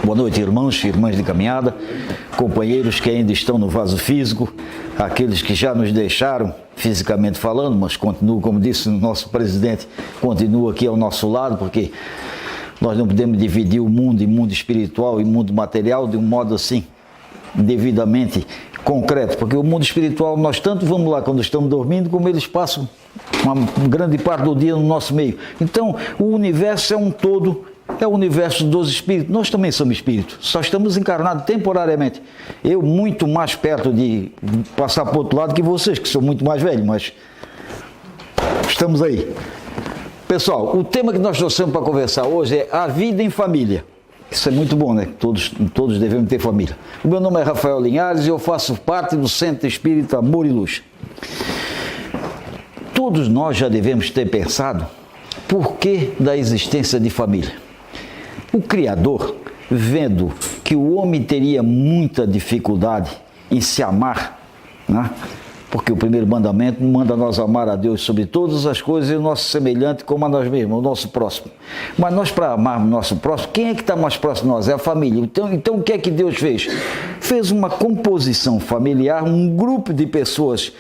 Boa noite, irmãos e irmãs de caminhada, companheiros que ainda estão no vaso físico, aqueles que já nos deixaram fisicamente falando, mas continuam, como disse o nosso presidente, continua aqui ao nosso lado, porque nós não podemos dividir o mundo em mundo espiritual e mundo material de um modo assim, devidamente concreto, porque o mundo espiritual, nós tanto vamos lá quando estamos dormindo, como eles passam uma grande parte do dia no nosso meio. Então, o universo é um todo, é o universo dos espíritos. Nós também somos espíritos, só estamos encarnados temporariamente. Eu muito mais perto de passar para o outro lado que vocês, que são muito mais velhos, mas estamos aí. Pessoal, o tema que nós trouxemos para conversar hoje é a vida em família. Isso é muito bom, né? Todos devemos ter família. O meu nome é Rafael Linhares e eu faço parte do Centro Espírita Amor e Luz. Todos nós já devemos ter pensado por que da existência de família. O Criador, vendo que o homem teria muita dificuldade em se amar, né? Porque o primeiro mandamento manda nós amar a Deus sobre todas as coisas e o nosso semelhante como a nós mesmos, o nosso próximo. Mas nós, para amarmos o nosso próximo, quem é que está mais próximo de nós? É a família. Então o que é que Deus fez? Fez uma composição familiar, um grupo de pessoas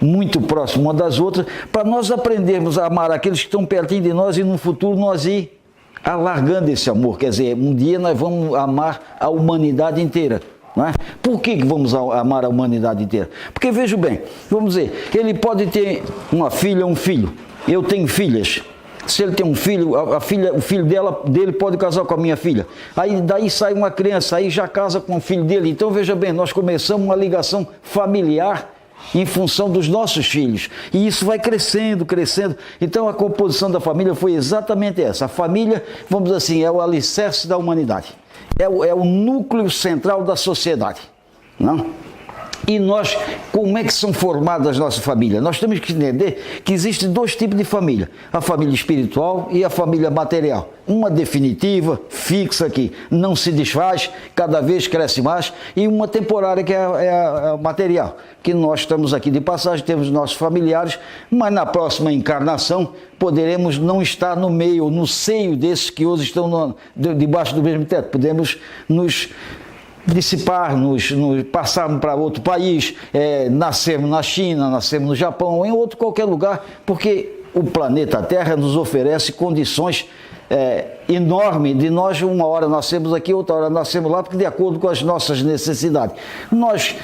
muito próximas uma das outras, para nós aprendermos a amar aqueles que estão pertinho de nós e no futuro nós ir alargando esse amor. Quer dizer, um dia nós vamos amar a humanidade inteira. Não é? Por que vamos amar a humanidade inteira? Porque, veja bem, vamos dizer, ele pode ter uma filha, um filho. Eu tenho filhas. Se ele tem um filho, o filho dele pode casar com a minha filha. Aí daí sai uma criança, aí já casa com o filho dele. Então, veja bem, nós começamos uma ligação familiar em função dos nossos filhos. E isso vai crescendo, crescendo. Então, a composição da família foi exatamente essa. A família, vamos dizer assim, é o alicerce da humanidade. É o núcleo central da sociedade, não? E nós, como é que são formadas as nossas famílias? Nós temos que entender que existem dois tipos de família, a família espiritual e a família material. Uma definitiva, fixa, que não se desfaz, cada vez cresce mais, e uma temporária, que é a material, que nós estamos aqui de passagem, temos nossos familiares, mas na próxima encarnação poderemos não estar no meio, no seio desses que hoje estão debaixo do mesmo teto. Podemos nos dissipar, passarmos para outro país, nascermos na China, nascermos no Japão, ou em outro qualquer lugar, porque o planeta Terra nos oferece condições enormes de nós, uma hora nascemos aqui, outra hora nascemos lá, porque de acordo com as nossas necessidades. Nós,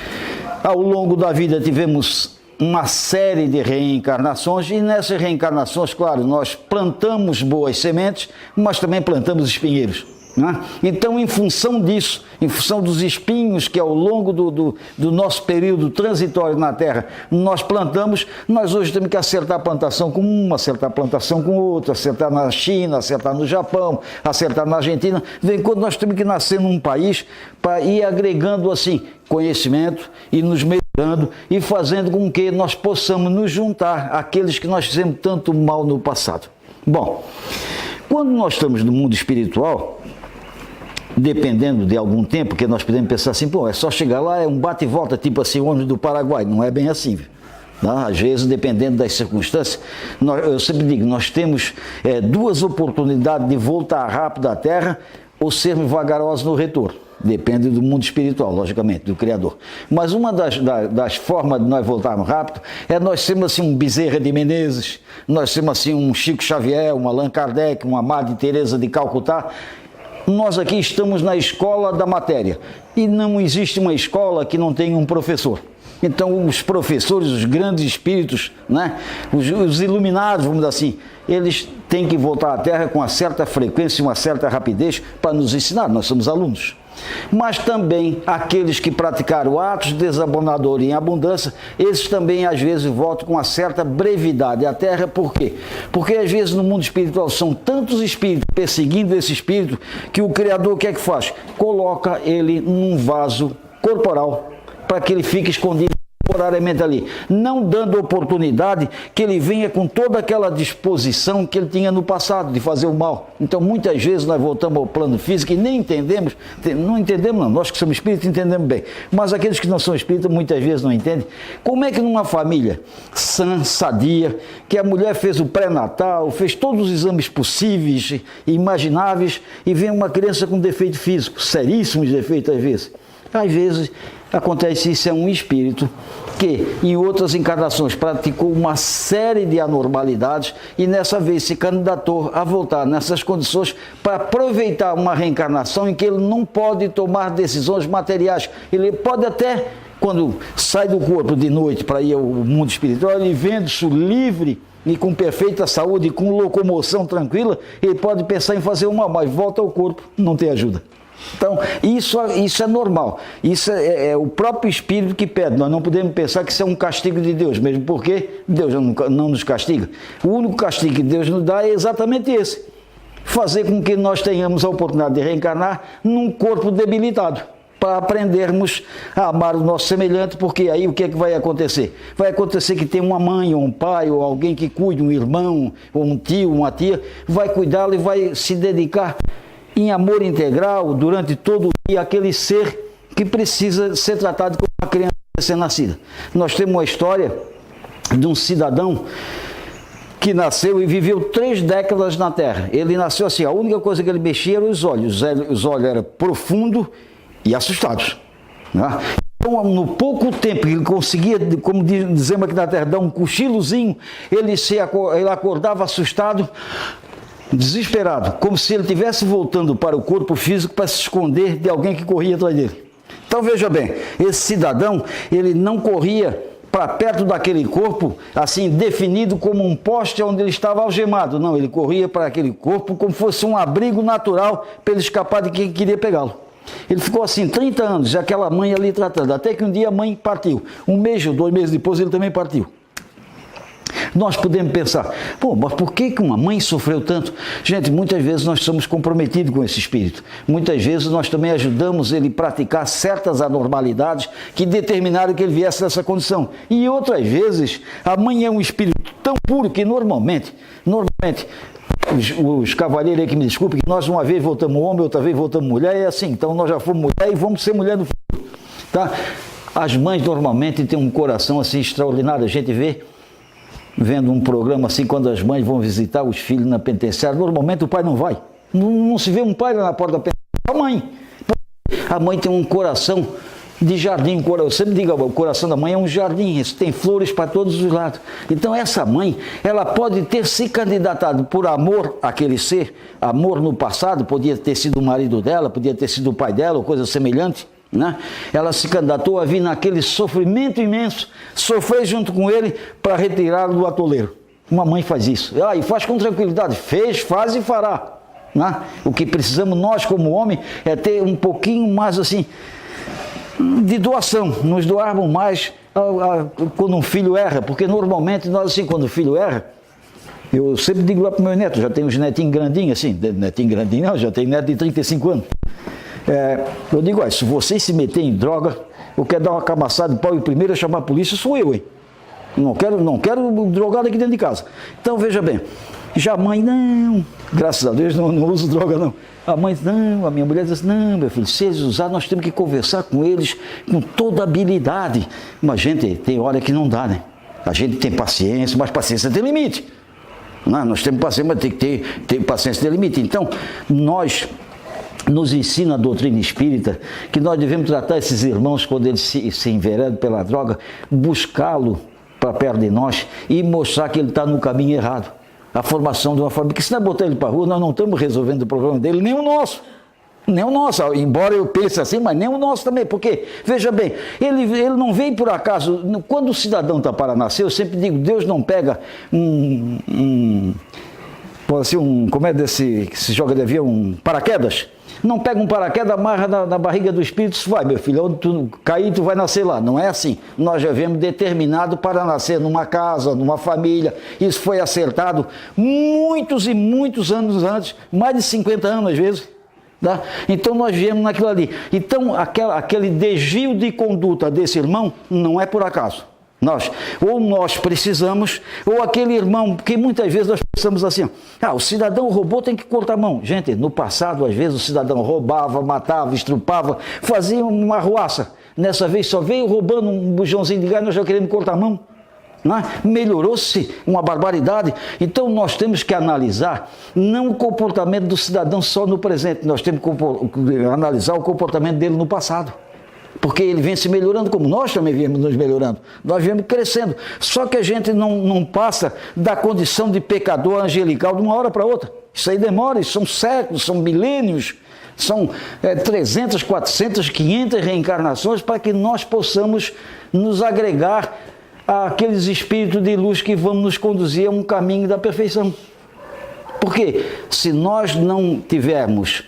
ao longo da vida, tivemos uma série de reencarnações, e nessas reencarnações, claro, nós plantamos boas sementes, mas também plantamos espinheiros. Então, em função disso, em função dos espinhos que ao longo do nosso período transitório na Terra nós plantamos, nós hoje temos que acertar a plantação com uma, acertar a plantação com outra, acertar na China, acertar no Japão, acertar na Argentina. Vem quando nós temos que nascer num país para ir agregando assim conhecimento e nos melhorando e fazendo com que nós possamos nos juntar àqueles que nós fizemos tanto mal no passado. Bom, quando nós estamos no mundo espiritual, dependendo de algum tempo, porque nós podemos pensar assim, pô, é só chegar lá, é um bate e volta, tipo assim, o ônibus do Paraguai. Não é bem assim. Não? Às vezes, dependendo das circunstâncias, eu sempre digo, nós temos duas oportunidades de voltar rápido à Terra ou sermos vagarosos no retorno. Depende do mundo espiritual, logicamente, do Criador. Mas uma das formas de nós voltarmos rápido é nós sermos assim um Bezerra de Menezes, nós sermos assim um Chico Xavier, um Allan Kardec, uma Madre Teresa de Calcutá. Nós aqui estamos na escola da matéria e não existe uma escola que não tenha um professor. Então os professores, os grandes espíritos, né, os iluminados, vamos dizer assim, eles têm que voltar à Terra com uma certa frequência e uma certa rapidez para nos ensinar, nós somos alunos. Mas também aqueles que praticaram atos desabonadores em abundância, esses também às vezes voltam com uma certa brevidade à Terra. Por quê? Porque às vezes no mundo espiritual são tantos espíritos perseguindo esse espírito que o Criador, o que é que faz? Coloca ele num vaso corporal para que ele fique escondido temporariamente ali, não dando oportunidade que ele venha com toda aquela disposição que ele tinha no passado de fazer o mal. Então muitas vezes nós voltamos ao plano físico e nem entendemos, não, nós que somos espíritas entendemos bem, mas aqueles que não são espíritas muitas vezes não entendem. Como é que numa família sã, sadia, que a mulher fez o pré-natal, fez todos os exames possíveis e imagináveis e vem uma criança com defeito físico, seríssimos defeitos às vezes? Às vezes acontece isso, é um espírito que em outras encarnações praticou uma série de anormalidades e nessa vez se candidatou a voltar nessas condições para aproveitar uma reencarnação em que ele não pode tomar decisões materiais. Ele pode até, quando sai do corpo de noite para ir ao mundo espiritual, ele vendo-se livre e com perfeita saúde, com locomoção tranquila, ele pode pensar em fazer uma, mas volta ao corpo, não tem ajuda. Então, isso é normal, isso é o próprio Espírito que pede. Nós não podemos pensar que isso é um castigo de Deus, mesmo porque Deus não nos castiga. O único castigo que Deus nos dá é exatamente esse: fazer com que nós tenhamos a oportunidade de reencarnar num corpo debilitado, para aprendermos a amar o nosso semelhante, porque aí o que é que vai acontecer? Vai acontecer que tem uma mãe, ou um pai, ou alguém que cuide, um irmão, ou um tio, uma tia, vai cuidá-lo e vai se dedicar em amor integral durante todo o dia aquele ser que precisa ser tratado como uma criança recém-nascida. Nós temos uma história de um cidadão que nasceu e viveu 3 décadas na Terra. Ele nasceu assim, a única coisa que ele mexia eram os olhos. Os olhos eram profundos e assustados, né? Então, no pouco tempo que ele conseguia, como dizemos aqui na Terra, dar um cochilozinho, ele acordava assustado, desesperado, como se ele estivesse voltando para o corpo físico para se esconder de alguém que corria atrás dele. Então veja bem, esse cidadão, ele não corria para perto daquele corpo, assim, definido como um poste onde ele estava algemado. Não, ele corria para aquele corpo como fosse um abrigo natural para ele escapar de quem queria pegá-lo. Ele ficou assim 30 anos, aquela mãe ali tratando, até que um dia a mãe partiu. 1 mês ou 2 meses depois ele também partiu. Nós podemos pensar, mas por que uma mãe sofreu tanto? Gente, muitas vezes nós somos comprometidos com esse espírito. Muitas vezes nós também ajudamos ele a praticar certas anormalidades que determinaram que ele viesse dessa condição. E outras vezes, a mãe é um espírito tão puro que normalmente, os cavalheiros aí que me desculpem, que nós uma vez voltamos homem, outra vez voltamos mulher, é assim. Então nós já fomos mulher e vamos ser mulher no futuro, tá? As mães normalmente têm um coração assim extraordinário. A gente vê, vendo um programa assim, quando as mães vão visitar os filhos na penitenciária, normalmente o pai não vai. Não se vê um pai lá na porta da penitenciária, a mãe. A mãe tem um coração de jardim. Eu sempre digo, o coração da mãe é um jardim, tem flores para todos os lados. Então essa mãe, ela pode ter se candidatado por amor àquele ser, amor no passado, podia ter sido o marido dela, podia ter sido o pai dela, ou coisa semelhante, né? Ela se candidatou a vir naquele sofrimento imenso, sofrer junto com ele para retirá-lo do atoleiro. Uma mãe faz isso, e faz com tranquilidade, faz e fará, né? O que precisamos nós como homem é ter um pouquinho mais assim de doação, nos doarmos mais quando um filho erra, porque normalmente nós assim, quando o filho erra, eu sempre digo lá para o meu neto, já tenho uns netinhos grandinhos assim, netinho grandinho não, já tenho neto de 35 anos. Eu digo, se vocês se meterem em droga, eu quero dar uma cabaçada de pau e o primeiro a chamar a polícia sou eu, hein? Não quero drogado aqui dentro de casa. Então, veja bem, já a mãe, não, graças a Deus, não uso droga, não. A mãe, não, a minha mulher diz, não, meu filho, se eles usarem, nós temos que conversar com eles com toda habilidade. Mas, gente, tem hora que não dá, né? A gente tem paciência, mas paciência tem limite. Não, nós temos paciência, mas tem que ter paciência tem limite. Então, nos ensina a doutrina espírita que nós devemos tratar esses irmãos quando eles se enveredam pela droga, buscá-lo para perto de nós e mostrar que ele está no caminho errado. A formação de uma família, porque se nós botar ele para a rua, nós não estamos resolvendo o problema dele, nem o nosso. Nem o nosso, embora eu pense assim, mas nem o nosso também, porque, veja bem, ele não veio por acaso. Quando o cidadão está para nascer, eu sempre digo, Deus não pega como é desse que se joga de avião, um paraquedas. Não pega um paraquedas, amarra na barriga do espírito, vai, meu filho, onde tu cair, tu vai nascer lá. Não é assim. Nós já viemos determinado para nascer numa casa, numa família. Isso foi acertado muitos e muitos anos antes, mais de 50 anos às vezes. Tá? Então nós viemos naquilo ali. Então aquele desvio de conduta desse irmão não é por acaso. Nós precisamos, ou aquele irmão, porque muitas vezes nós pensamos assim, o cidadão roubou, tem que cortar a mão. Gente, no passado, às vezes, o cidadão roubava, matava, estrupava, fazia uma arruaça. Nessa vez só veio roubando um bujãozinho de gás, nós já queremos cortar a mão. Melhorou-se uma barbaridade. Então nós temos que analisar não o comportamento do cidadão só no presente, nós temos que analisar o comportamento dele no passado. Porque ele vem se melhorando, como nós também viemos nos melhorando. Nós viemos crescendo. Só que a gente não passa da condição de pecador angelical de uma hora para outra. Isso aí demora, isso são séculos, são milênios, são 300, 400, 500 reencarnações para que nós possamos nos agregar àqueles espíritos de luz que vão nos conduzir a um caminho da perfeição. Porque se nós não tivermos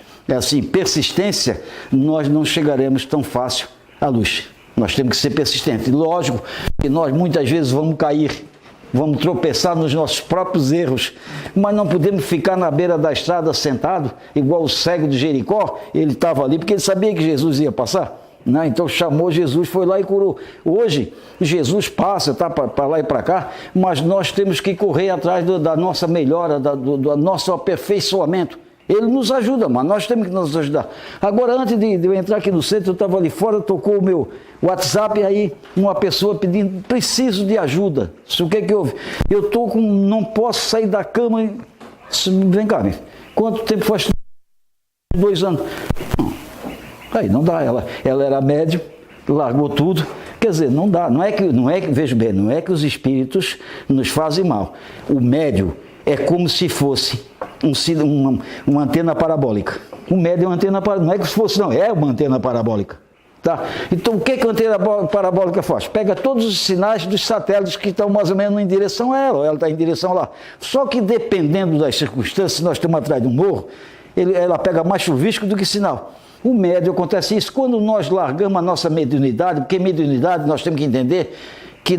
persistência, nós não chegaremos tão fácil à luz. Nós temos que ser persistentes. Lógico que nós muitas vezes vamos cair, vamos tropeçar nos nossos próprios erros, mas não podemos ficar na beira da estrada sentado, igual o cego de Jericó. Ele estava ali porque ele sabia que Jesus ia passar. Então chamou Jesus, foi lá e curou. Hoje, Jesus passa, está para lá e para cá, mas nós temos que correr atrás da nossa melhora, do nosso aperfeiçoamento. Ele nos ajuda, mas nós temos que nos ajudar. Agora, antes de eu entrar aqui no centro, eu estava ali fora, tocou o meu WhatsApp, e aí uma pessoa pedindo, preciso de ajuda. O que é que houve? Eu estou com, não posso sair da cama. Vem cá, quanto tempo faz? 2 anos. Aí não dá, ela era médium, largou tudo. Quer dizer, não dá, não é que, veja bem, não é que os espíritos nos fazem mal. O médium é como se fosse uma antena parabólica. O médium é uma antena parabólica, não é que se fosse, não, é uma antena parabólica. Tá? Então, o que a antena parabólica faz? Pega todos os sinais dos satélites que estão mais ou menos em direção a ela, ou ela está em direção lá. Só que dependendo das circunstâncias, se nós estamos atrás de um morro, ela pega mais chuvisco do que sinal. O médium acontece isso quando nós largamos a nossa mediunidade, porque mediunidade nós temos que entender que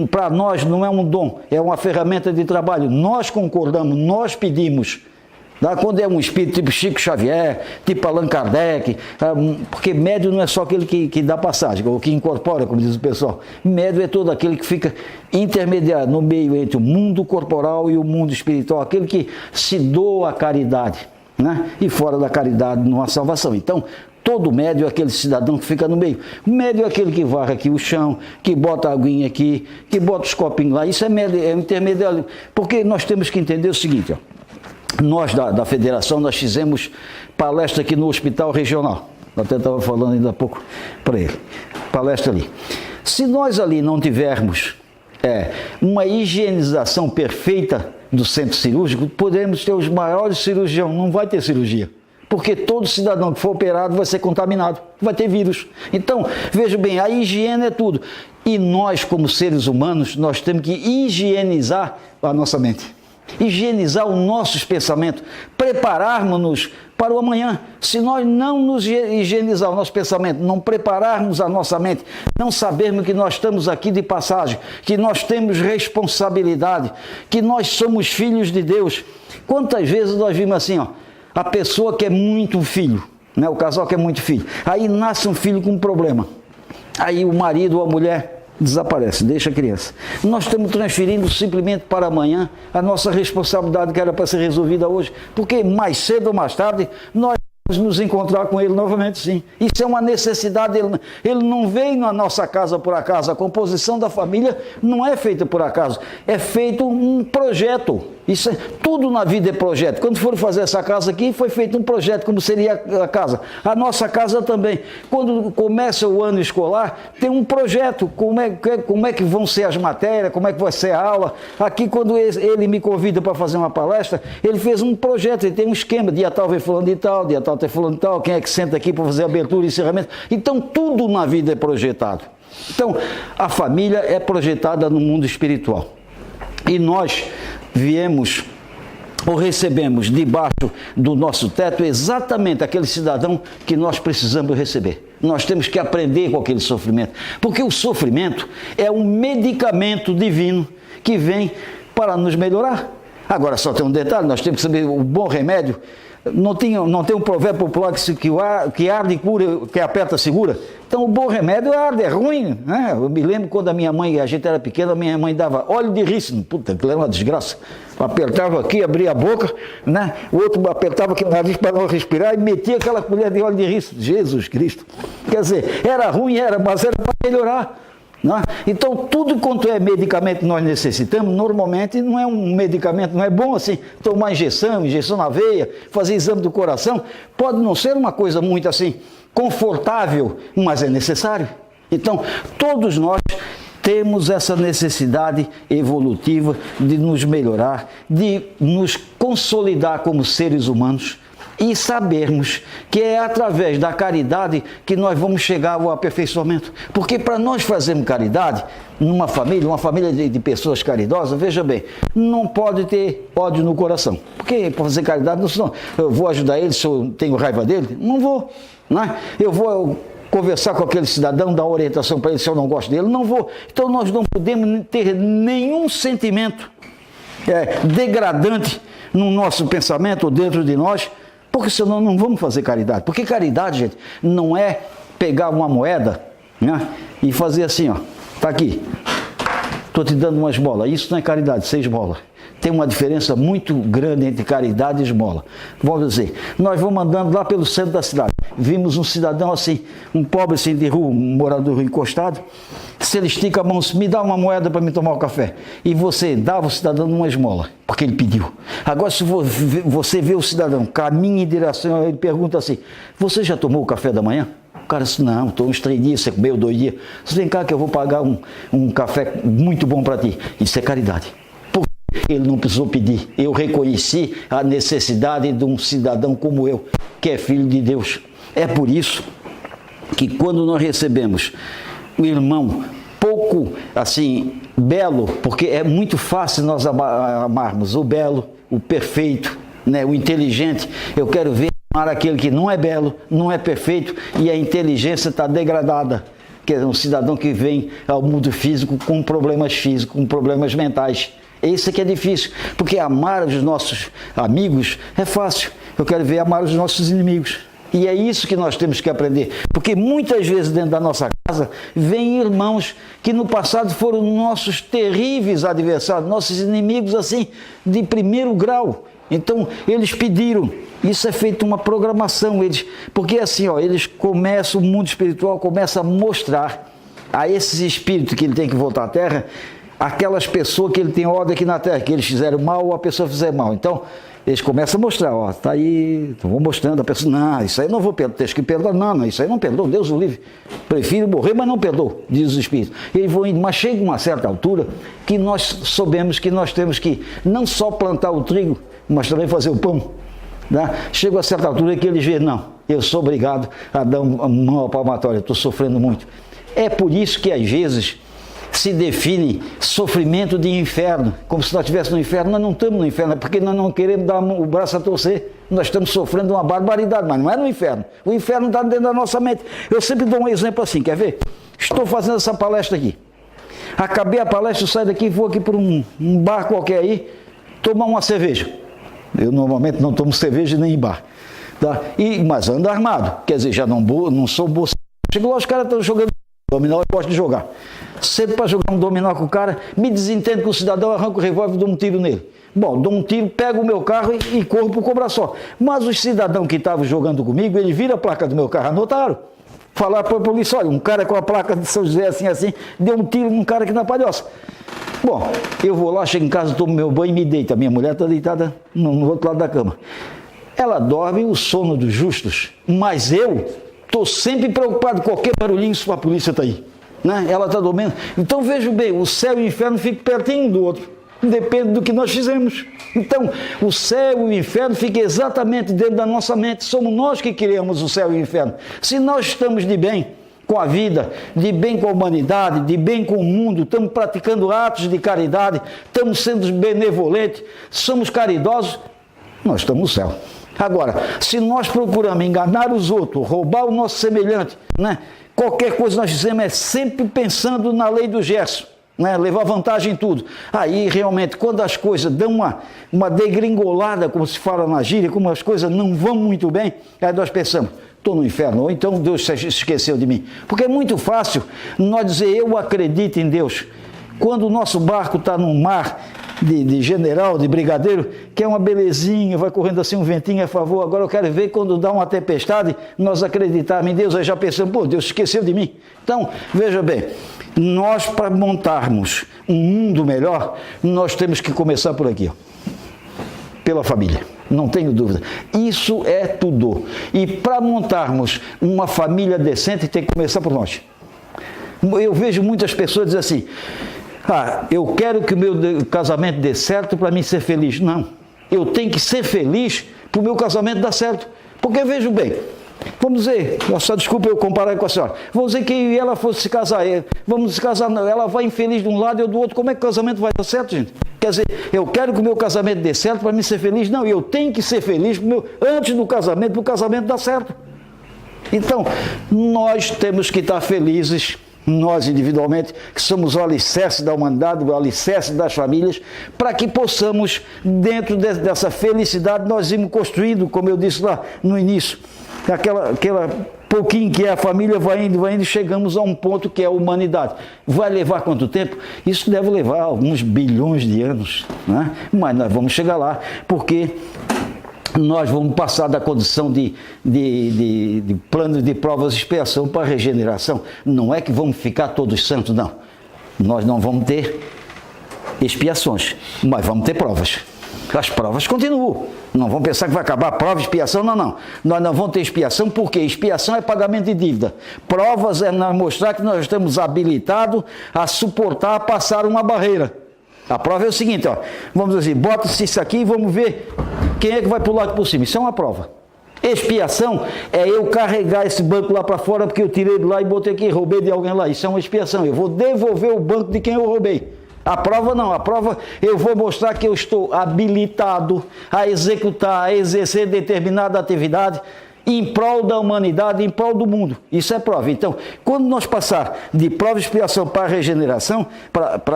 para nós não é um dom, é uma ferramenta de trabalho. Nós concordamos, nós pedimos. Quando é um espírito tipo Chico Xavier, tipo Allan Kardec, porque médium não é só aquele que dá passagem, ou que incorpora, como diz o pessoal. Médium é todo aquele que fica intermediário no meio entre o mundo corporal e o mundo espiritual, aquele que se doa à caridade, e fora da caridade não há salvação. Então, todo médium é aquele cidadão que fica no meio. O médium é aquele que varre aqui o chão, que bota a aguinha aqui, que bota os copinhos lá. Isso é médium, é intermediário. Porque nós temos que entender o seguinte, nós da federação, nós fizemos palestra aqui no hospital regional. Eu até estava falando ainda há pouco para ele. Palestra ali. Se nós ali não tivermos uma higienização perfeita do centro cirúrgico, podemos ter os maiores cirurgiões, não vai ter cirurgia. Porque todo cidadão que for operado vai ser contaminado, vai ter vírus. Então, veja bem, a higiene é tudo. E nós, como seres humanos, nós temos que higienizar a nossa mente. Higienizar os nossos pensamentos, prepararmos-nos para o amanhã. Se nós não nos higienizar o nosso pensamento, não prepararmos a nossa mente, não sabermos que nós estamos aqui de passagem, que nós temos responsabilidade, que nós somos filhos de Deus. Quantas vezes nós vimos assim, a pessoa quer muito um filho, o casal quer muito filho, aí nasce um filho com um problema, aí o marido ou a mulher desaparece, deixa a criança. Nós estamos transferindo simplesmente para amanhã a nossa responsabilidade que era para ser resolvida hoje, porque mais cedo ou mais tarde nós vamos nos encontrar com ele novamente, sim. Isso é uma necessidade, ele não veio na nossa casa por acaso, a composição da família não é feita por acaso, é feito um projeto. Isso tudo na vida é projeto. Quando foram fazer essa casa aqui, foi feito um projeto, como seria a casa. A nossa casa também. Quando começa o ano escolar, tem um projeto. Como é que vão ser as matérias, como é que vai ser a aula. Aqui, quando ele me convida para fazer uma palestra, ele fez um projeto, ele tem um esquema. Dia tal vem falando de tal, dia tal tem falando de tal, quem é que senta aqui para fazer abertura e encerramento. Então, tudo na vida é projetado. Então, a família é projetada no mundo espiritual. E nós viemos ou recebemos debaixo do nosso teto exatamente aquele cidadão que nós precisamos receber. Nós temos que aprender com aquele sofrimento, porque o sofrimento é um medicamento divino que vem para nos melhorar. Agora, só tem um detalhe, nós temos que saber o bom remédio. Não tem um provérbio popular que arde cura, que aperta segura? Então o bom remédio arde, é ruim, né? Eu me lembro quando a gente era pequena, minha mãe dava óleo de rícino, puta, aquilo era uma desgraça. Apertava aqui, abria a boca, né? O outro apertava aqui o nariz para não respirar e metia aquela colher de óleo de rícino. Jesus Cristo! Quer dizer, era ruim, mas era para melhorar. Não é? Então, tudo quanto é medicamento que nós necessitamos, normalmente não é um medicamento, não é bom assim, tomar injeção na veia, fazer exame do coração, pode não ser uma coisa muito assim, confortável, mas é necessário. Então, todos nós temos essa necessidade evolutiva de nos melhorar, de nos consolidar como seres humanos, e sabermos que é através da caridade que nós vamos chegar ao aperfeiçoamento. Porque para nós fazermos caridade, uma família de pessoas caridosas, veja bem, não pode ter ódio no coração. Porque para fazer caridade, não, eu vou ajudar ele se eu tenho raiva dele? Não vou. Não é? Eu vou conversar com aquele cidadão, dar orientação para ele se eu não gosto dele? Não vou. Então nós não podemos ter nenhum sentimento degradante no nosso pensamento ou dentro de nós, porque senão não vamos fazer caridade. Porque caridade, gente, não é pegar uma moeda, né, e fazer assim, ó, tá aqui, estou te dando uma esmola. Isso não é caridade, isso é esmola. Tem uma diferença muito grande entre caridade e esmola. Vamos dizer, nós vamos andando lá pelo centro da cidade, vimos um cidadão assim, um pobre assim de rua, um morador encostado, se ele estica a mão, me dá uma moeda para me tomar o café, e você dava o cidadão uma esmola, porque ele pediu. Agora, se você vê o cidadão, caminha em direção, ele pergunta assim, você já tomou o café da manhã? O cara disse, não, estou uns 3 dias, você comeu 2 dias, você vem cá que eu vou pagar um café muito bom para ti. Isso é caridade. Ele não precisou pedir. Eu reconheci a necessidade de um cidadão como eu, que é filho de Deus. É por isso que quando nós recebemos um irmão pouco assim belo, porque é muito fácil nós amarmos o belo, o perfeito, né, o inteligente. Eu quero ver amar aquele que não é belo, não é perfeito e a inteligência está degradada. Que é um cidadão que vem ao mundo físico com problemas físicos, com problemas mentais. Esse aqui é difícil, porque amar os nossos amigos é fácil. Eu quero ver amar os nossos inimigos. E é isso que nós temos que aprender. Porque muitas vezes dentro da nossa casa, vem irmãos que no passado foram nossos terríveis adversários, nossos inimigos assim, de primeiro grau. Então, eles pediram. Isso é feito uma programação. Porque assim, ó, eles começam, o mundo espiritual começa a mostrar a esses espíritos que ele tem que voltar à Terra, aquelas pessoas que ele tem ordem aqui na Terra, que eles fizeram mal ou a pessoa fizer mal. Então, eles começam a mostrar, ó, tá aí, vou mostrando a pessoa, não, isso aí não vou perdoar, tem que perdoar, não, isso aí não perdoa, Deus o livre, prefiro morrer, mas não perdoa, diz os Espíritos. Eles vão indo, mas chega uma certa altura que nós soubemos que nós temos que não só plantar o trigo, mas também fazer o pão. Né? Chega a certa altura que eles veem, não, eu sou obrigado a dar uma mão palmatória, estou sofrendo muito. É por isso que às vezes se define sofrimento de inferno, como se nós estivéssemos no inferno. Nós não estamos no inferno, é porque nós não queremos dar o braço a torcer. Nós estamos sofrendo uma barbaridade, mas não é no inferno. O inferno está dentro da nossa mente. Eu sempre dou um exemplo assim, quer ver? Estou fazendo essa palestra aqui. Acabei a palestra, saio daqui e vou aqui para um bar qualquer aí, tomar uma cerveja. Eu normalmente não tomo cerveja nem em bar. Tá? Mas ando armado, quer dizer, já não sou bolso. Chego lá, os caras estão jogando dominó, eu gosto de jogar. Cedo para jogar um dominó com o cara, me desentendo com o cidadão, arranco o revólver e dou um tiro nele. Bom, dou um tiro, pego o meu carro e corro para o Cobra-Só. Mas os cidadãos que estavam jogando comigo, ele vira a placa do meu carro, anotaram. Falaram para a polícia, olha, um cara com a placa de São José assim, deu um tiro num cara aqui na Palhoça. Bom, eu vou lá, chego em casa, tomo meu banho e me deito. A minha mulher está deitada no outro lado da cama. Ela dorme o sono dos justos, mas eu estou sempre preocupado com qualquer barulhinho se a polícia está aí. Né? Ela está dormindo. Então vejo bem, o céu e o inferno ficam pertinho um do outro. Depende do que nós fizemos. Então, o céu e o inferno ficam exatamente dentro da nossa mente. Somos nós que criamos o céu e o inferno. Se nós estamos de bem com a vida, de bem com a humanidade, de bem com o mundo, estamos praticando atos de caridade, estamos sendo benevolentes, somos caridosos, nós estamos no céu. Agora, se nós procuramos enganar os outros, roubar o nosso semelhante, né? Qualquer coisa nós fizemos é sempre pensando na lei do Gerson, né? Levar vantagem em tudo. Aí, realmente, quando as coisas dão uma degringolada, como se fala na gíria, como as coisas não vão muito bem, aí nós pensamos, estou no inferno, ou então Deus se esqueceu de mim. Porque é muito fácil nós dizer, eu acredito em Deus. Quando o nosso barco está no mar de general, de brigadeiro, que é uma belezinha, vai correndo assim um ventinho a favor, agora eu quero ver quando dá uma tempestade, nós acreditarmos em Deus, aí já pensamos, pô, Deus esqueceu de mim. Então, veja bem, nós para montarmos um mundo melhor, nós temos que começar por aqui, ó, pela família. Não tenho dúvida. Isso é tudo. E para montarmos uma família decente, tem que começar por nós. Eu vejo muitas pessoas dizer assim, eu quero que o meu casamento dê certo para mim ser feliz. Não. Eu tenho que ser feliz para o meu casamento dar certo. Porque, vejo bem, vamos dizer, só desculpa eu comparar com a senhora, vamos dizer que ela fosse se casar, vamos se casar, não, ela vai infeliz de um lado e eu do outro, como é que o casamento vai dar certo, gente? Quer dizer, eu quero que o meu casamento dê certo para mim ser feliz? Não, eu tenho que ser feliz antes do casamento, para o casamento dar certo. Então, nós temos que estar felizes, nós individualmente, que somos o alicerce da humanidade, o alicerce das famílias, para que possamos, dentro dessa felicidade, nós irmos construindo, como eu disse lá no início, aquela pouquinho que é a família, vai indo, e chegamos a um ponto que é a humanidade. Vai levar quanto tempo? Isso deve levar alguns bilhões de anos, né? Mas nós vamos chegar lá, porque nós vamos passar da condição de plano de provas e expiação para regeneração. Não é que vamos ficar todos santos, não. Nós não vamos ter expiações, mas vamos ter provas. As provas continuam. Não vão pensar que vai acabar a prova, expiação, não. Nós não vamos ter expiação, porque expiação é pagamento de dívida. Provas é nós mostrar que nós estamos habilitados a suportar, a passar uma barreira. A prova é o seguinte, ó, vamos dizer, bota-se isso aqui e vamos ver quem é que vai pular por cima. Isso é uma prova. Expiação é eu carregar esse banco lá para fora porque eu tirei de lá e botei aqui, roubei de alguém lá. Isso é uma expiação. Eu vou devolver o banco de quem eu roubei. A prova não. A prova eu vou mostrar que eu estou habilitado a executar, a exercer determinada atividade em prol da humanidade, em prol do mundo. Isso é prova. Então, quando nós passar de prova e expiação para a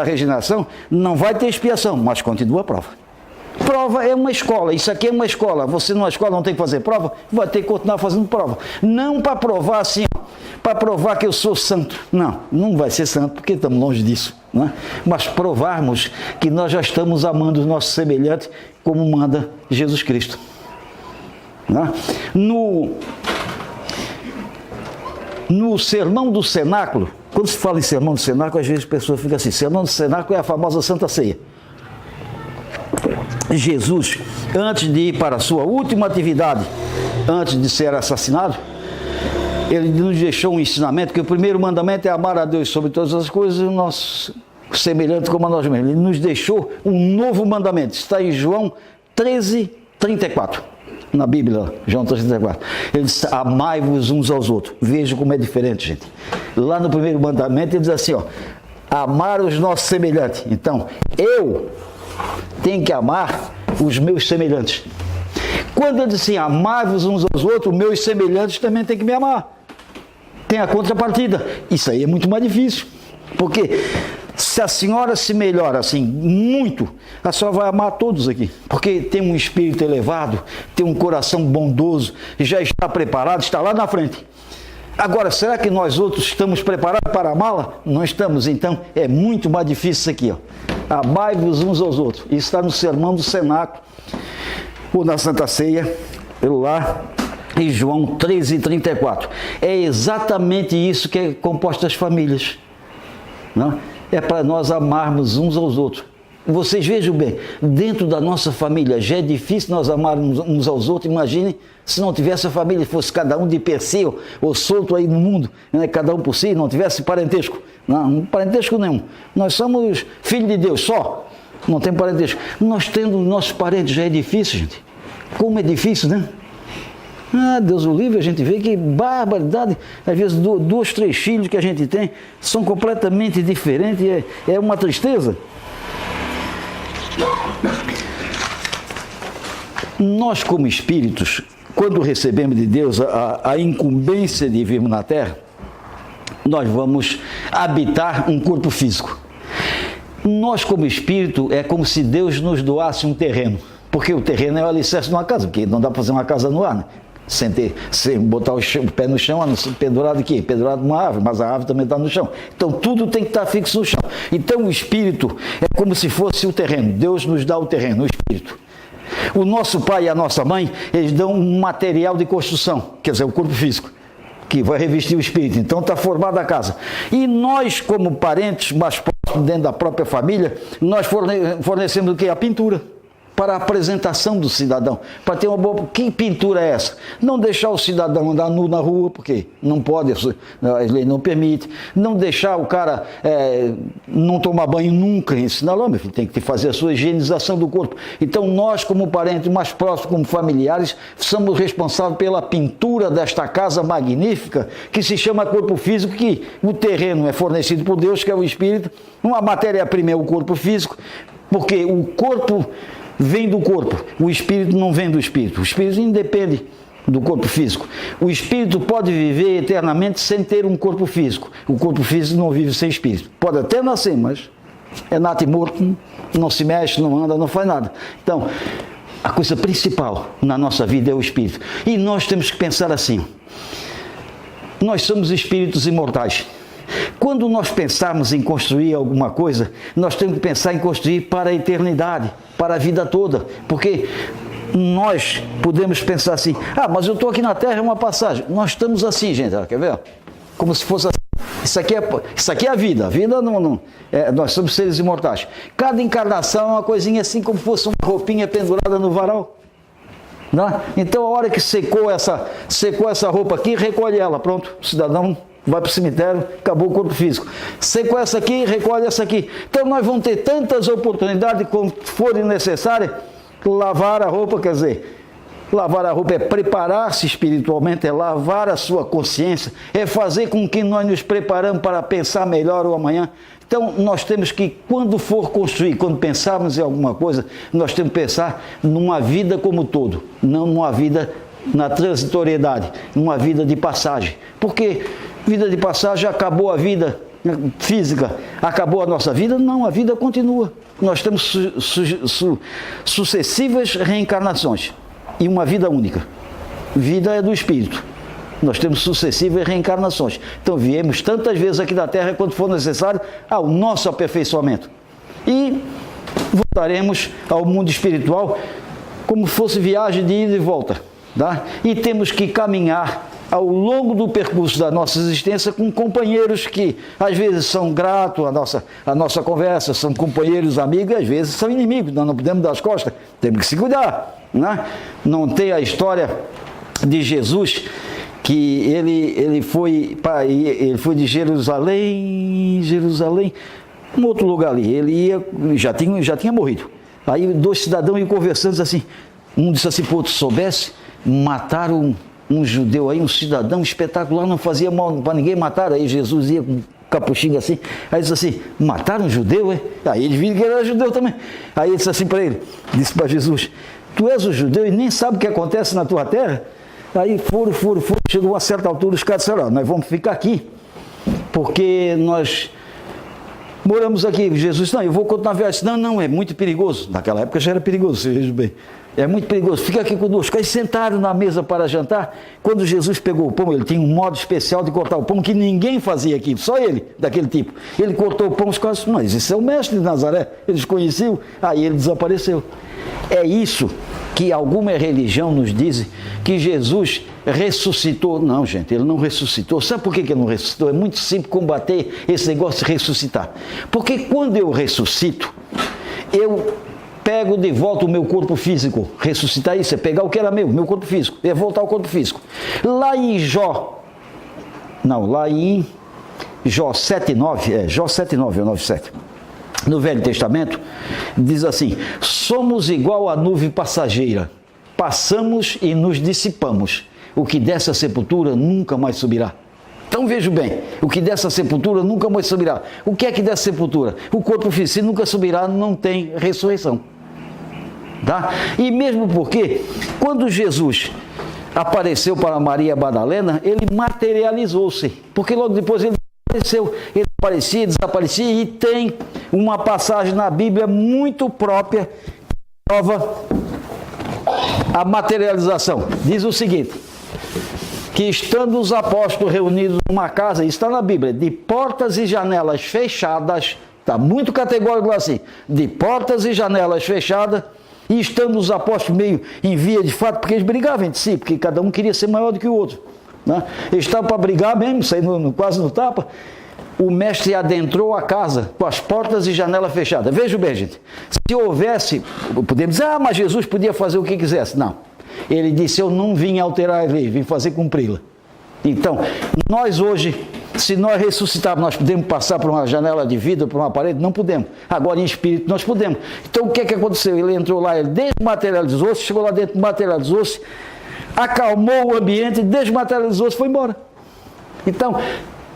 regeneração, não vai ter expiação, mas continua a prova. Prova é uma escola, isso aqui é uma escola. Você numa escola não tem que fazer prova, vai ter que continuar fazendo prova. Não para provar assim, para provar que eu sou santo. Não vai ser santo, porque estamos longe disso. Né? Mas provarmos que nós já estamos amando os nossos semelhantes, como manda Jesus Cristo. Né? No Sermão do Cenáculo, quando se fala em Sermão do Cenáculo, às vezes as pessoas ficam assim, Sermão do Cenáculo é a famosa Santa Ceia. Jesus, antes de ir para a sua última atividade, antes de ser assassinado, ele nos deixou um ensinamento, que o primeiro mandamento é amar a Deus sobre todas as coisas e o nosso semelhante como a nós mesmos. Ele nos deixou um novo mandamento, está em João 13:34. Na Bíblia, João 13:34. Ele diz, amai-vos uns aos outros. Veja como é diferente, gente. Lá no primeiro mandamento ele diz assim, ó, amar os nossos semelhantes. Então, eu tenho que amar os meus semelhantes. Quando ele diz assim, amai-vos uns aos outros, meus semelhantes também têm que me amar. Tem a contrapartida. Isso aí é muito mais difícil. Porque se a senhora se melhora assim, muito, a senhora vai amar todos aqui. Porque tem um espírito elevado, tem um coração bondoso, já está preparado, está lá na frente. Agora, será que nós outros estamos preparados para amá-la? Não estamos, então é muito mais difícil isso aqui, ó. Amai-vos uns aos outros. Isso está no Sermão do Cenáculo, ou na Santa Ceia, lá em João 13:34. É exatamente isso que é composto as famílias. Não? É para nós amarmos uns aos outros. Vocês vejam bem, dentro da nossa família já é difícil nós amarmos uns aos outros. Imaginem se não tivesse a família, fosse cada um de per si ou solto aí no mundo, né? Cada um por si, não tivesse parentesco. Não parentesco nenhum. Nós somos filhos de Deus só, não tem parentesco. Nós tendo nossos parentes já é difícil, gente. Como é difícil, né? Deus o livre, a gente vê que barbaridade. Às vezes 2, 3 filhos que a gente tem são completamente diferentes, é uma tristeza. Nós como espíritos, quando recebemos de Deus a incumbência de virmos na Terra, nós vamos habitar um corpo físico. Nós, como espírito, é como se Deus nos doasse um terreno. Porque o terreno é o alicerce de uma casa, porque não dá para fazer uma casa no ar, né? Sem botar o pé no chão, pendurado aqui, pendurado numa árvore, mas a árvore também está no chão. Então tudo tem que estar fixo no chão. Então o espírito é como se fosse o terreno. Deus nos dá o terreno, o espírito. O nosso pai e a nossa mãe, eles dão um material de construção, quer dizer, o corpo físico, que vai revestir o espírito. Então está formada a casa. E nós, como parentes mais próximos dentro da própria família, nós fornecemos o quê? A pintura. Para a apresentação do cidadão, para ter uma boa... Que pintura é essa? Não deixar o cidadão andar nu na rua, porque não pode, a lei não permite. Não deixar o cara não tomar banho nunca, ensinar lá, meu filho, tem que fazer a sua higienização do corpo. Então nós, como parentes mais próximos, como familiares, somos responsáveis pela pintura desta casa magnífica, que se chama corpo físico, que o terreno é fornecido por Deus, que é o espírito, uma matéria-prima é o corpo físico, porque o corpo vem do corpo, o espírito não vem do espírito. O espírito independe do corpo físico. O espírito pode viver eternamente sem ter um corpo físico. O corpo físico não vive sem espírito. Pode até nascer, mas é nato e morto, não se mexe, não anda, não faz nada. Então, a coisa principal na nossa vida é o espírito. E nós temos que pensar assim: nós somos espíritos imortais. Quando nós pensarmos em construir alguma coisa, nós temos que pensar em construir para a eternidade, para a vida toda, porque nós podemos pensar assim: ah, mas eu estou aqui na Terra, é uma passagem. Nós estamos assim, gente, quer ver? Como se fosse assim. Isso aqui é a vida não nós somos seres imortais. Cada encarnação é uma coisinha assim, como se fosse uma roupinha pendurada no varal. Não? Então a hora que secou essa roupa aqui, recolhe ela, pronto, o cidadão vai para o cemitério, acabou o corpo físico. Secou essa aqui, recolhe essa aqui. Então nós vamos ter tantas oportunidades como forem necessárias. Lavar a roupa, quer dizer, lavar a roupa é preparar-se espiritualmente, é lavar a sua consciência, é fazer com que nós nos preparamos para pensar melhor o amanhã. Então nós temos que, quando for construir, quando pensarmos em alguma coisa, nós temos que pensar numa vida como um todo, não numa vida na transitoriedade, numa vida de passagem. Porque vida de passagem, acabou a vida física, acabou a nossa vida? Não, a vida continua. Nós temos sucessivas reencarnações e uma vida única. Vida é do espírito. Nós temos sucessivas reencarnações. Então viemos tantas vezes aqui da Terra quanto for necessário ao nosso aperfeiçoamento. E voltaremos ao mundo espiritual como fosse viagem de ida e volta. Tá? E temos que caminhar ao longo do percurso da nossa existência com companheiros que às vezes são gratos à nossa conversa, são companheiros, amigos, e às vezes são inimigos. Nós não podemos dar as costas, temos que se cuidar. Né? Não tem a história de Jesus, que ele foi de Jerusalém, um outro lugar ali, ele já tinha morrido. Aí dois cidadãos iam conversando assim, um disse assim para o outro: soubesse, mataram um judeu aí, um cidadão espetacular, não fazia mal para ninguém, mataram. Aí Jesus ia com um capuchinho assim, aí disse assim: mataram um judeu, é? Aí eles viram que ele era judeu também. Aí ele disse assim para ele, disse para Jesus: tu és o judeu e nem sabe o que acontece na tua terra? Aí foram, chegou a uma certa altura, os caras disseram: nós vamos ficar aqui, porque nós moramos aqui. Jesus: não, eu vou continuar a viagem. Não, é muito perigoso. Naquela época já era perigoso, você veja bem. É muito perigoso, fica aqui conosco. Aí sentaram na mesa para jantar. Quando Jesus pegou o pão, ele tinha um modo especial de cortar o pão que ninguém fazia aqui, só ele, daquele tipo. Ele cortou o pão, os caras: mas esse é o mestre de Nazaré. Eles conheciam, aí ele desapareceu. É isso que alguma religião nos diz, que Jesus ressuscitou. Não, gente, ele não ressuscitou. Sabe por que ele não ressuscitou? É muito simples combater esse negócio de ressuscitar. Porque quando eu ressuscito, eu pego de volta o meu corpo físico. Ressuscitar isso é pegar o que era meu corpo físico, é voltar ao corpo físico. Lá em Jó 7:9, Jó 7:9 ou 9:7, no Velho Testamento, diz assim: somos igual a nuvem passageira, passamos e nos dissipamos. O que dessa sepultura nunca mais subirá. Então veja bem, o que dessa sepultura nunca mais subirá. O que é que dessa sepultura? O corpo físico, se nunca subirá, não tem ressurreição. Tá? E mesmo porque, quando Jesus apareceu para Maria Madalena, ele materializou-se, porque logo depois ele apareceu. Ele aparecia, desaparecia, e tem uma passagem na Bíblia muito própria que prova a materialização. Diz o seguinte, que estando os apóstolos reunidos numa casa, isso está na Bíblia, de portas e janelas fechadas, está muito categórico lá assim, de portas e janelas fechadas, e estando os apóstolos meio em via de fato, porque eles brigavam entre si, porque cada um queria ser maior do que o outro, né? Eles estavam para brigar mesmo, saindo quase no tapa. O mestre adentrou a casa com as portas e janelas fechadas. Veja bem, gente, se houvesse, podemos dizer, mas Jesus podia fazer o que quisesse. Não. Ele disse, eu não vim alterar a lei, vim fazer cumpri-la. Então, nós hoje, se nós ressuscitarmos, nós podemos passar por uma janela de vidro, por uma parede? Não podemos. Agora, em espírito, nós podemos. Então, o que aconteceu? Ele entrou lá, ele desmaterializou-se, chegou lá dentro, materializou-se, acalmou o ambiente, desmaterializou-se e foi embora. Então,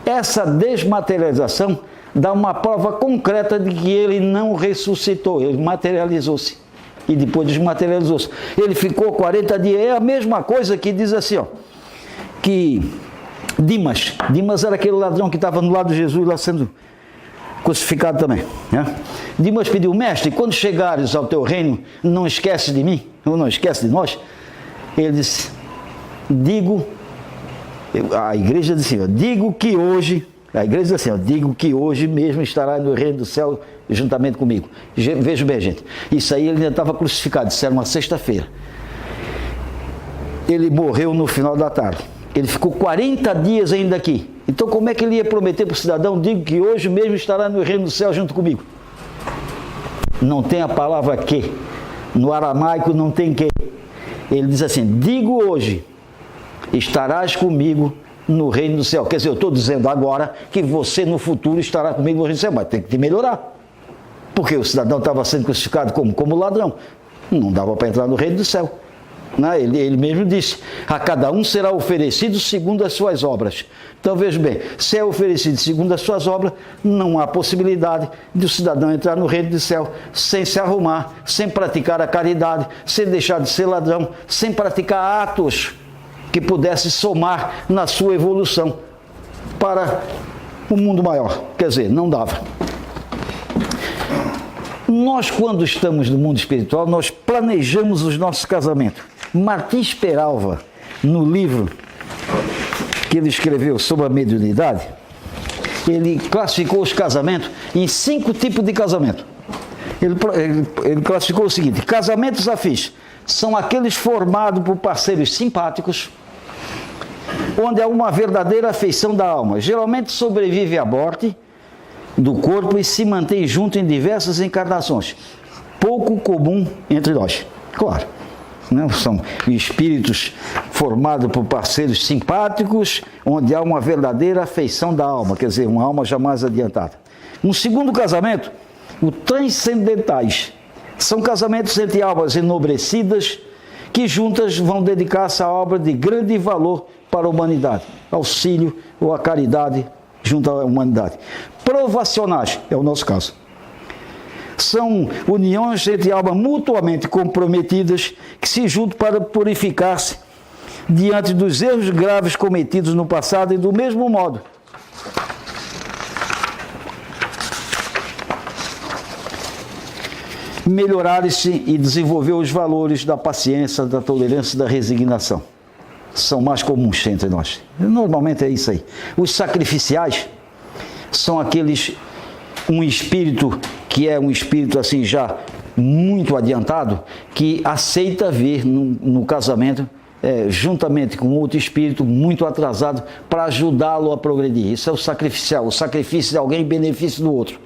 essa desmaterialização dá uma prova concreta de que ele não ressuscitou, ele materializou-se e depois desmaterializou-se. Ele ficou 40 dias, é a mesma coisa que diz assim, ó, que Dimas era aquele ladrão que estava no lado de Jesus lá sendo crucificado também, né? Dimas pediu, mestre, quando chegares ao teu reino, não esquece de mim, ou não esquece de nós? Ele disse, a igreja diz assim, ó, digo que hoje mesmo estará no reino do céu juntamente comigo. Veja bem, gente, isso aí ele ainda estava crucificado, isso era uma sexta-feira. Ele morreu no final da tarde. Ele ficou 40 dias ainda aqui. Então como é que ele ia prometer para o cidadão, digo que hoje mesmo estará no reino do céu junto comigo? Não tem a palavra que. No aramaico não tem que. Ele diz assim, digo hoje, estarás comigo no reino do céu. Quer dizer, eu estou dizendo agora que você no futuro estará comigo no reino do céu, mas tem que te melhorar. Porque o cidadão estava sendo crucificado como ladrão. Não dava para entrar no reino do céu. Ele mesmo disse, a cada um será oferecido segundo as suas obras. Então veja bem, se é oferecido segundo as suas obras, não há possibilidade de o cidadão entrar no reino do céu sem se arrumar, sem praticar a caridade, sem deixar de ser ladrão, sem praticar atos que pudesse somar na sua evolução para um mundo maior. Quer dizer, não dava. Nós, quando estamos no mundo espiritual, nós planejamos os nossos casamentos. Martins Peralva, no livro que ele escreveu sobre a mediunidade, ele classificou os casamentos em 5 tipos de casamento. Ele classificou o seguinte, casamentos afins são aqueles formados por parceiros simpáticos, onde há uma verdadeira afeição da alma. Geralmente sobrevive à morte do corpo e se mantém junto em diversas encarnações. Pouco comum entre nós. Claro, não são espíritos formados por parceiros simpáticos, onde há uma verdadeira afeição da alma, quer dizer, uma alma jamais adiantada. No segundo casamento, os transcendentais. São casamentos entre almas enobrecidas que juntas vão dedicar-se à obra de grande valor para a humanidade, auxílio ou a caridade junto à humanidade. Provacionais, é o nosso caso. São uniões entre almas mutuamente comprometidas que se juntam para purificar-se diante dos erros graves cometidos no passado e do mesmo modo melhorar-se e desenvolver os valores da paciência, da tolerância e da resignação. São mais comuns entre nós. Normalmente é isso aí. Os sacrificiais são aqueles, um espírito que é um espírito assim já muito adiantado, que aceita vir no casamento juntamente com outro espírito muito atrasado para ajudá-lo a progredir. Isso é o sacrificial, o sacrifício de alguém em benefício do outro.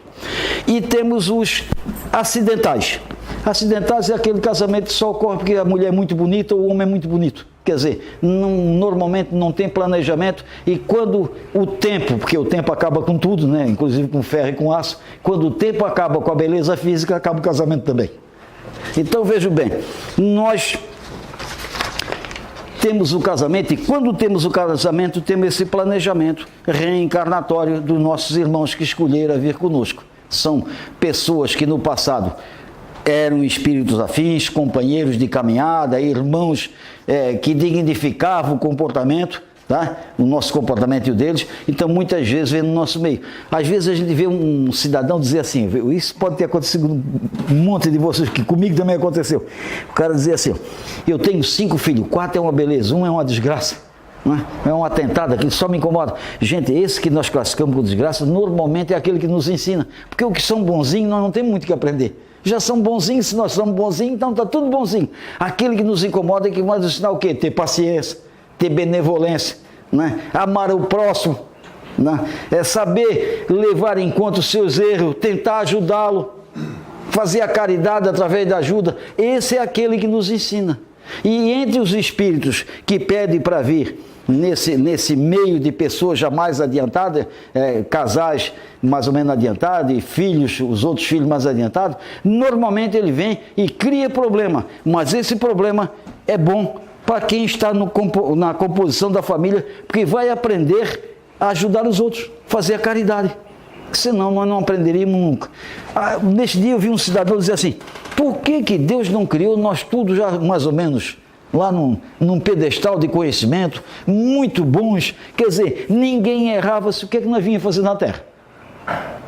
E temos os acidentais. Acidentais é aquele casamento que só ocorre porque a mulher é muito bonita ou o homem é muito bonito. Quer dizer, normalmente não tem planejamento, e quando o tempo, porque o tempo acaba com tudo, né? Inclusive com ferro e com aço, quando o tempo acaba com a beleza física, acaba o casamento também. Então vejam bem, nós temos o casamento, e quando temos o casamento, temos esse planejamento reencarnatório dos nossos irmãos que escolheram vir conosco. São pessoas que no passado eram espíritos afins, companheiros de caminhada, irmãos que dignificavam o comportamento, tá? O nosso comportamento e o deles, então muitas vezes vem no nosso meio. Às vezes a gente vê um cidadão dizer assim, isso pode ter acontecido com um monte de vocês, que comigo também aconteceu. O cara dizer assim, eu tenho 5 filhos, 4 é uma beleza, 1 é uma desgraça, não é? É um atentado, aquilo só me incomoda. Gente, esse que nós classificamos como desgraça, normalmente é aquele que nos ensina, porque o que são bonzinhos nós não temos muito que aprender. Já são bonzinhos, se nós somos bonzinhos, então está tudo bonzinho. Aquele que nos incomoda é que vai nos ensinar o quê? Ter paciência, ter benevolência, né? Amar o próximo, né? É saber levar em conta os seus erros, tentar ajudá-lo, fazer a caridade através da ajuda. Esse é aquele que nos ensina. E entre os espíritos que pedem para vir nesse meio de pessoas já mais adiantadas, casais mais ou menos adiantados e filhos, os outros filhos mais adiantados, normalmente ele vem e cria problema, mas esse problema é bom para quem está na composição da família, porque vai aprender a ajudar os outros, fazer a caridade, senão nós não aprenderíamos nunca. Neste dia eu vi um cidadão dizer assim, por que Deus não criou nós tudo já mais ou menos lá num pedestal de conhecimento, muito bons, quer dizer, ninguém errava, o que é que nós vínhamos fazer na Terra?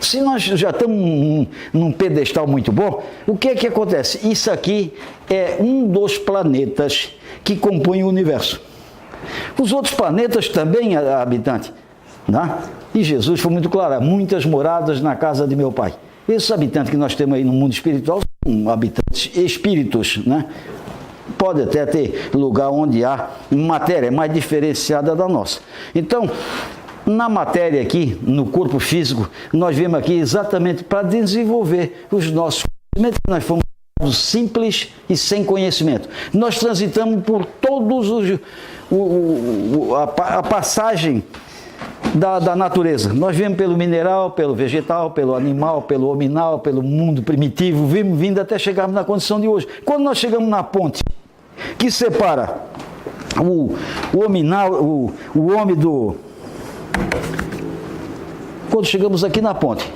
Se nós já estamos num pedestal muito bom, o que é que acontece? Isso aqui é um dos planetas que compõem o universo. Os outros planetas também, habitantes, né? E Jesus foi muito claro, muitas moradas na casa de meu Pai. Esses habitantes que nós temos aí no mundo espiritual são habitantes espíritos, né? Pode até ter lugar onde há matéria mais diferenciada da nossa. Então, na matéria aqui, no corpo físico, nós vemos aqui exatamente para desenvolver os nossos conhecimentos. Nós fomos simples e sem conhecimento. Nós transitamos por todos a passagem da natureza. Nós vemos pelo mineral, pelo vegetal, pelo animal, pelo hominal, pelo mundo primitivo, vindo até chegarmos na condição de hoje. Quando nós chegamos na ponte que separa o hominal, o homem do... Quando chegamos aqui na ponte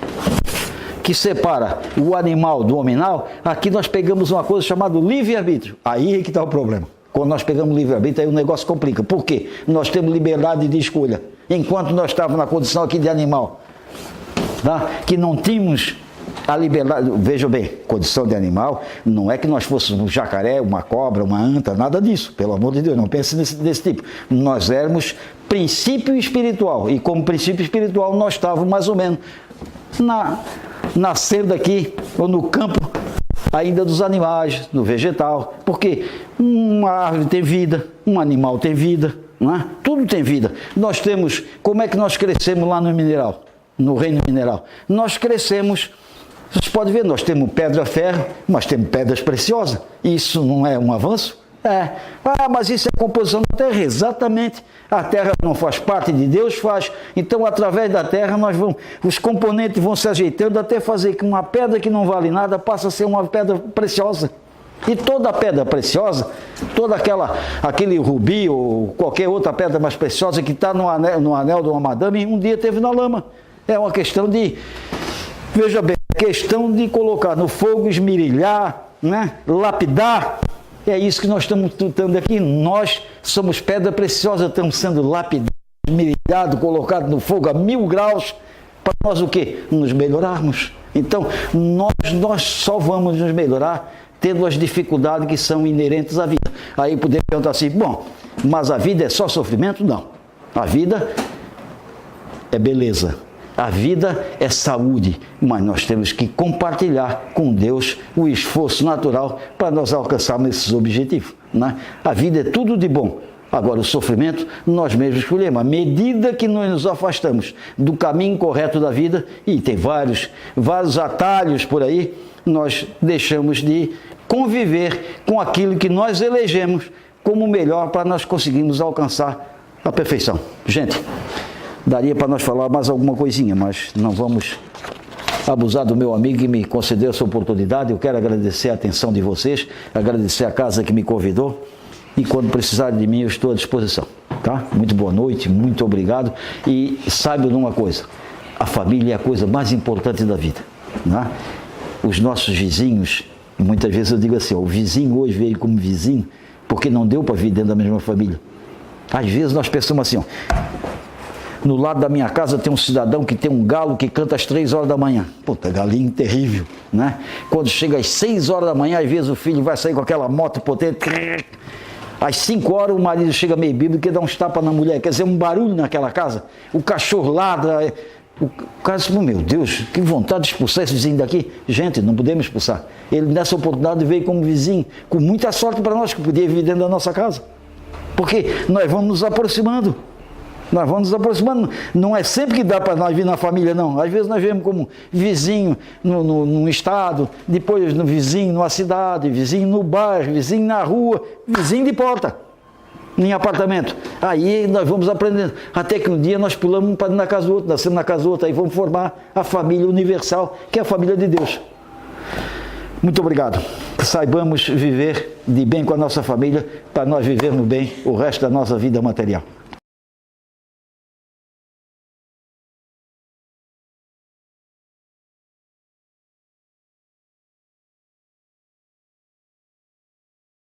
que separa o animal do hominal, aqui nós pegamos uma coisa chamada livre-arbítrio. Aí é que está o problema. Quando nós pegamos livre-arbítrio, aí o negócio complica. Por quê? Nós temos liberdade de escolha. Enquanto nós estávamos na condição aqui de animal, tá? Que não tínhamos a liberdade, veja bem, condição de animal, não é que nós fôssemos um jacaré, uma cobra, uma anta, nada disso, pelo amor de Deus, não pense desse tipo. Nós éramos princípio espiritual, e como princípio espiritual nós estávamos mais ou menos nascendo aqui, ou no campo ainda dos animais, do vegetal, porque uma árvore tem vida, um animal tem vida, não é? Tudo tem vida. Nós temos, como é que nós crescemos lá no mineral, no reino mineral? Nós crescemos, vocês podem ver, nós temos pedra, ferro, mas temos pedras preciosas. Isso não é um avanço? É. Mas isso é composição da terra. Exatamente. A terra não faz parte de Deus, faz. Então, através da terra, os componentes vão se ajeitando até fazer que uma pedra que não vale nada passe a ser uma pedra preciosa. E toda pedra preciosa, aquele rubi ou qualquer outra pedra mais preciosa que está no anel de uma madame, um dia teve na lama. É uma questão de, veja bem, questão de colocar no fogo, esmirilhar, né? Lapidar. É isso que nós estamos tentando aqui. Nós somos pedra preciosa, estamos sendo lapidados, esmirilhados, colocados no fogo a 1000 graus, para nós o quê? Nos melhorarmos. Então, nós só vamos nos melhorar tendo as dificuldades que são inerentes à vida. Aí podemos perguntar assim, bom, mas a vida é só sofrimento? Não. A vida é beleza. A vida é saúde. Mas nós temos que compartilhar com Deus o esforço natural para nós alcançarmos esses objetivos, né? A vida é tudo de bom. Agora, o sofrimento, nós mesmos escolhemos. À medida que nós nos afastamos do caminho correto da vida, e tem vários atalhos por aí, nós deixamos de conviver com aquilo que nós elegemos como melhor para nós conseguirmos alcançar a perfeição. Gente, daria para nós falar mais alguma coisinha, mas não vamos abusar do meu amigo que me concedeu essa oportunidade. Eu quero agradecer a atenção de vocês, agradecer a casa que me convidou, e quando precisarem de mim eu estou à disposição, tá? Muito boa noite, muito obrigado, e saibam de uma coisa, a família é a coisa mais importante da vida, né? Os nossos vizinhos, muitas vezes eu digo assim, o vizinho hoje veio como vizinho porque não deu para vir dentro da mesma família. Às vezes nós pensamos assim, ó, no lado da minha casa tem um cidadão que tem um galo que canta às 3 horas da manhã. Puta, galinho terrível, né? Quando chega às 6 horas da manhã, às vezes o filho vai sair com aquela moto potente. Às 5 horas o marido chega meio bêbado e quer dar uns tapas na mulher. Quer dizer, um barulho naquela casa. O cachorro ladra. O cara diz, meu Deus, que vontade de expulsar esse vizinho daqui. Gente, não podemos expulsar. Ele nessa oportunidade veio como vizinho, com muita sorte para nós, que podia vir dentro da nossa casa. Porque nós vamos nos aproximando. Nós vamos nos aproximando. Não é sempre que dá para nós vir na família, não. Às vezes nós vemos como vizinho num estado, depois no vizinho numa cidade, vizinho no bairro, vizinho na rua, vizinho de porta, em apartamento. Aí nós vamos aprendendo. Até que um dia nós pulamos um para na casa do outro, nascemos na casa do outro, aí vamos formar a família universal, que é a família de Deus. Muito obrigado. Que saibamos viver de bem com a nossa família, para nós vivermos bem o resto da nossa vida material.